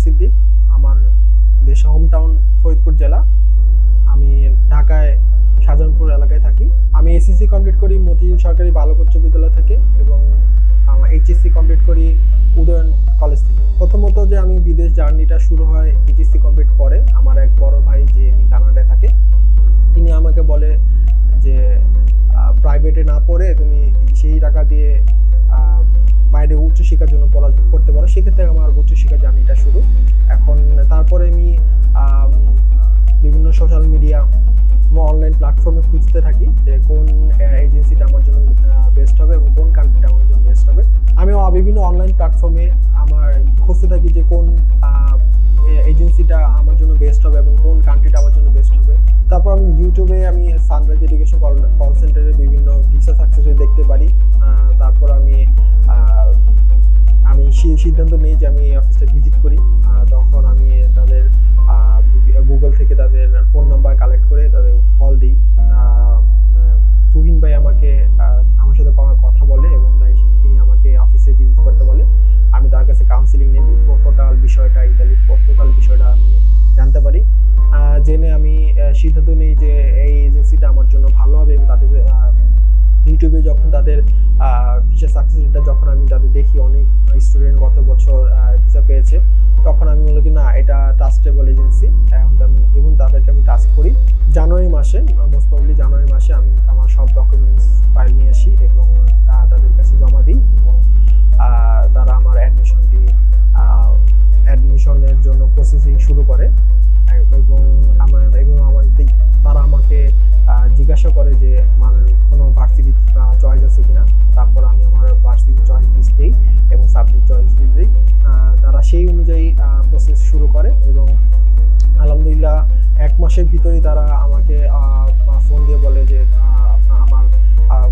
সিদ্দিক। আমার দেশে home town Faridpur জেলা। আমি ঢাকায় শাহজাহানপুর এলাকায় থাকি। আমি এসএসসি কমপ্লিট করি মতিঝিল সরকারি বালক উচ্চ বিদ্যালয় থেকে এবং আমার এইচএসসি কমপ্লিট করি উদয়ন কলেজ থেকে। প্রথমত যে আমি বিদেশ জার্নিটা শুরু হয় এইচএসসি কমপ্লিট পরে। আমার এক বড় ভাই যে কানাডায় থাকে, তিনি আমাকে বলে যে প্রাইভেটে না পড়ে তুমি সেই টাকা দিয়ে বাইরে উচ্চশিক্ষার জন্য পড়তে পারো। সেক্ষেত্রে আমার উচ্চশিক্ষার জার্নিটা শুরু। এখন তারপরে আমি বিভিন্ন সোশ্যাল মিডিয়া বা অনলাইন প্ল্যাটফর্মে খুঁজতে থাকি যে কোন এজেন্সিটা আমার জন্য বেস্ট হবে এবং কোন কান্ট্রিটা আমার জন্য বেস্ট হবে। আমি বিভিন্ন অনলাইন প্ল্যাটফর্মে আমার খুঁজতে থাকি যে কোন এজেন্সিটা আমার জন্য বেস্ট হবে এবং কোন কান্ট্রিটা আমার জন্য বেস্ট হবে। তারপর আমি ইউটিউবে আমি সানরাইজ এডুকেশন কল সেন্টারে বিভিন্ন ভিসা সাকসেস দেখতে পারি। তারপর আমি সিদ্ধান্ত নিই যে আমি অফিসটা ভিজিট করি। তখন আমি তাদের গুগল থেকে তাদের ফোন নাম্বার কালেক্ট করে তাদের কল দিই। তুহিন ভাই আমাকে আমার সাথে কথা বলে এবং তিনি আমাকে অফিসে ভিজিট করতে বলে। আমি তার কাছে কাউন্সিলিং নিই, টোটাল বিষয়টা ইতালির টোটাল বিষয়টা আমি জানতে পারি। জেনে আমি সিদ্ধান্ত নিই যে এই এজেন্সিটা আমার জন্য ভালো হবে এবং তাদের ইউটিউবে যখন তাদের ভিসা সাকসেস রেটটা যখন আমি তাদের দেখি অনেক স্টুডেন্ট গত বছর ভিসা পেয়েছে, তখন আমি বলি কি না এটা ট্রাস্টেবল এজেন্সি। এবং তাদেরকে আমি টাস্ক করি। জানুয়ারি মাসে মোস্ট প্রবাবলি জানুয়ারি মাসে আমি আমার সব ডকুমেন্টস ফাইল নিয়ে আসি এবং তাদের কাছে জমা দিই এবং তারা আমার অ্যাডমিশনের জন্য প্রসেসিং শুরু করে এবং তারা আমাকে জিজ্ঞাসা করে যে আমার কোনো ভার্সিটি চয়েস আছে কিনা। তারপর আমি আমার ভার্সিটি চয়েস লিস্ট দিই এবং সাবজেক্ট চয়েস লিস্ট দিই। তারা সেই অনুযায়ী প্রসেস শুরু করে এবং আলহামদুলিল্লাহ 1 মাসের ভিতরেই তারা আমাকে ফোন দিয়ে বলে যে আমার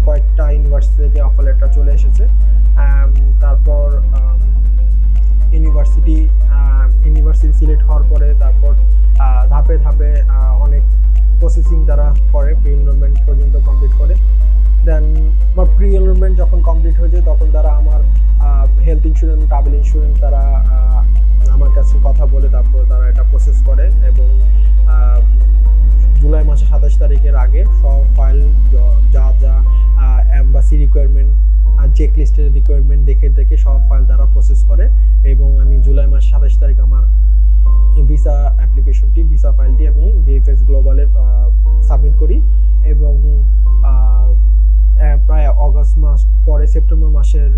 কয়েকটা ইউনিভার্সিটি থেকে অফার লেটার চলে এসেছে। তারপর ইউনিভার্সিটি সিলেক্ট হওয়ার পরে তারপর ধাপে ধাপে অনেক প্রসেসিং তারা করে, প্রি এনরোলমেন্ট পর্যন্ত কমপ্লিট করে। দেন আমার প্রি এনরোলমেন্ট যখন কমপ্লিট হয়ে যায় তখন তারা আমার হেলথ ইন্স্যুরেন্স, ট্রাভেল ইন্স্যুরেন্স তারা আমার কাছে কথা বলে তারপর তারা এটা প্রসেস করে এবং জুলাই মাসে 27 তারিখের আগে সব ফাইল যা এম্বাসি রিকোয়ারমেন্ট চেক লিস্টের রিকোয়ারমেন্ট দেখে সব ফাইল তারা প্রসেস করে এবং আমি জুলাই মাসে 27 তারিখ আমার ভিসা ভিসা ফাইলটি আমি ভিএফএস গ্লোবালের সাবমিট করি এবং প্রায় অগস্ট মাস পরে সেপ্টেম্বর মাসের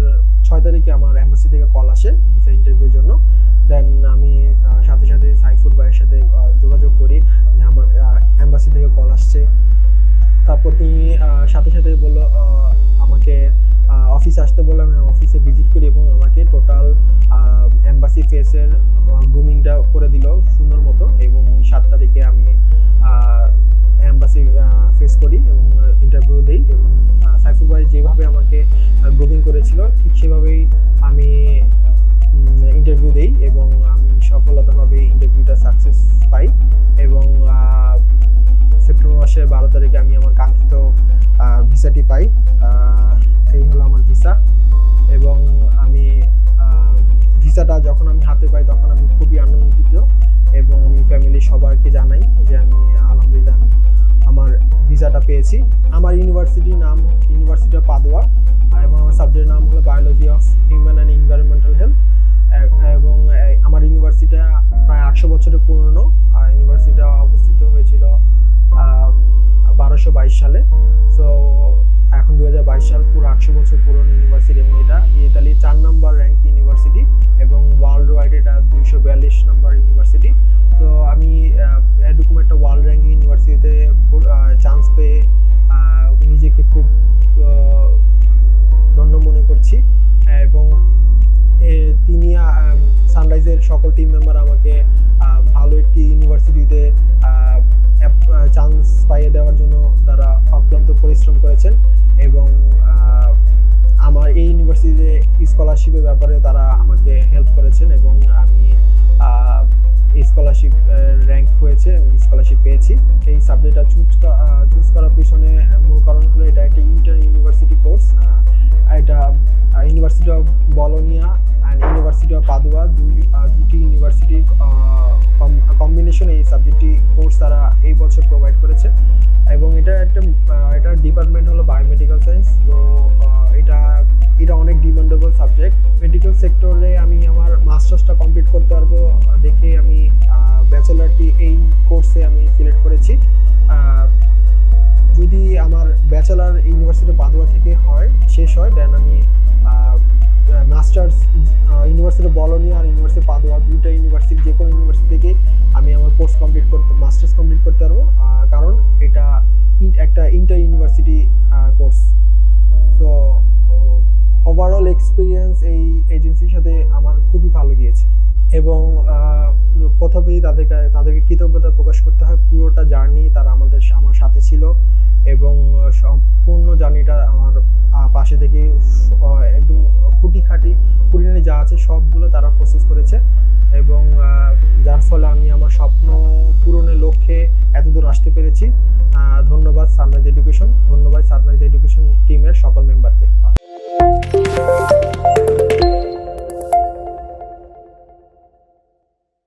6 তারিখে আমার এম্বাসি থেকে কল আসে ভিসা ইন্টারভিউর জন্য। দেন আমি সাথে সাথে সাইফুর ভাইয়ের সাথে যোগাযোগ করি যে আমার এম্বাসি থেকে কল আসছে। তারপর তিনি সাথে সাথে বললো আমাকে অফিসে আসতে বললো। আমি অফিসে ভিজিট করি এবং আমাকে টোটাল এম্বাসি ফেসের গ্রুমিংটা করে দিল সুন্দর মতো এবং 7 তারিখে আমি এম্বাসি ফেস করি এবং ইন্টারভিউ দিই এবং সাইফুর ভাই যেভাবে আমাকে গ্রুমিং করেছিল ঠিক সেভাবেই আমি ইন্টারভিউ দিই এবং আমি সফলতাভাবে ইন্টারভিউটা সাকসেস পাই এবং সেপ্টেম্বর মাসের 12 তারিখে আমি আমার কাঙ্ক্ষিত ভিসাটি পাই। এই হলো আমার ভিসা এবং আমি ভিসাটা যখন আমি হাতে পাই তখন আমি খুবই আনন্দিত এবং আমি ফ্যামিলি সবাইকে জানাই যে আমি আলহামদুলিল্লাহ আমি আমার ভিসাটা পেয়েছি। আমার ইউনিভার্সিটির নাম ইউনিভার্সিটি অফ পাদুয়া এবং আমার সাবজেক্টের নাম হলো biology of human and environmental health এবং আমার ইউনিভার্সিটিটা প্রায় 800 বছরের পুরনো। ইউনিভার্সিটিটা অবস্থিত হয়েছিল 1222 সালে। সো এখন 2022 সাল, পুরো 800 বছর পুরনো ইউনিভার্সিটি এবং এটা ইতালির 4 নম্বর র্যাঙ্ক ইউনিভার্সিটি এবং ওয়ার্ল্ড ওয়াইড এটা 242 নম্বর ইউনিভার্সিটি। তো আমি এরকম একটা ওয়ার্ল্ড র্যাঙ্ক ইউনিভার্সিটিতে চান্স পেয়ে নিজেকে খুব ধন্য মনে করছি এবং তিনি সানরাইজের সকল টিম মেম্বার আমাকে ভালো একটি ইউনিভার্সিটিতে চান্স পাইয়ে দেওয়ার জন্য তারা অক্লান্ত পরিশ্রম করেছেন এবং আমার এই ইউনিভার্সিটিতে স্কলারশিপের ব্যাপারে তারা আমাকে হেল্প করেছেন এবং আমি এই স্কলারশিপ র্যাঙ্ক হয়েছে, আমি স্কলারশিপ পেয়েছি। এই সাবজেক্টটা চুজ করার পিছনে মূল কারণ হলো এটা একটা ইন্টার ইউনিভার্সিটি কোর্স। এটা university of Bologna and university of Padua দুটি ইউনিভার্সিটির এডুকেশন এই সাবজেক্টটি কোর্স তারা এই বছর প্রোভাইড করেছে এবং এটা ডিপার্টমেন্ট হলো বায়োমেডিক্যাল সায়েন্স। তো এটা অনেক ডিমান্ডেবল সাবজেক্ট। মেডিকেল সেক্টরে আমি আমার মাস্টার্সটা কমপ্লিট করতে পারবো দেখে আমি ব্যাচেলারটি এই কোর্সে আমি সিলেক্ট করেছি। যদি আমার ব্যাচেলার ইউনিভার্সিটি পাদুয়া থেকে শেষ হয় দেন আমি মাস্টার্স ইউনিভার্সিটি বলোনিয়া আর ইউনিভার্সিটি পাদুয়া দুইটা ইউনিভার্সিটি যে কোনো ইউনিভার্সিটি থেকে আমি আমার মাস্টার্স কমপ্লিট করতে পারবো, কারণ এটা একটা inter university course. So overall experience এই এজেন্সির সাথে আমার খুবই ভালো গিয়েছে এবং প্রথমেই তাদেরকে কৃতজ্ঞতা প্রকাশ করতে হয়। পুরোটা জার্নি তারা আমার সাথে ছিল এবং সম্পূর্ণ জার্নিটা আমার পাশে থেকে একদম খুঁটিনাটি যা আছে সবগুলো তারা প্রসেস করেছে এবং যার ফলে আমি আমার স্বপ্ন পূরণের লক্ষ্যে এতদূর আসতে পেরেছি। ধন্যবাদ সানরাইজ এডুকেশন, ধন্যবাদ সানরাইজ এডুকেশন টিমের সকল মেম্বারকে।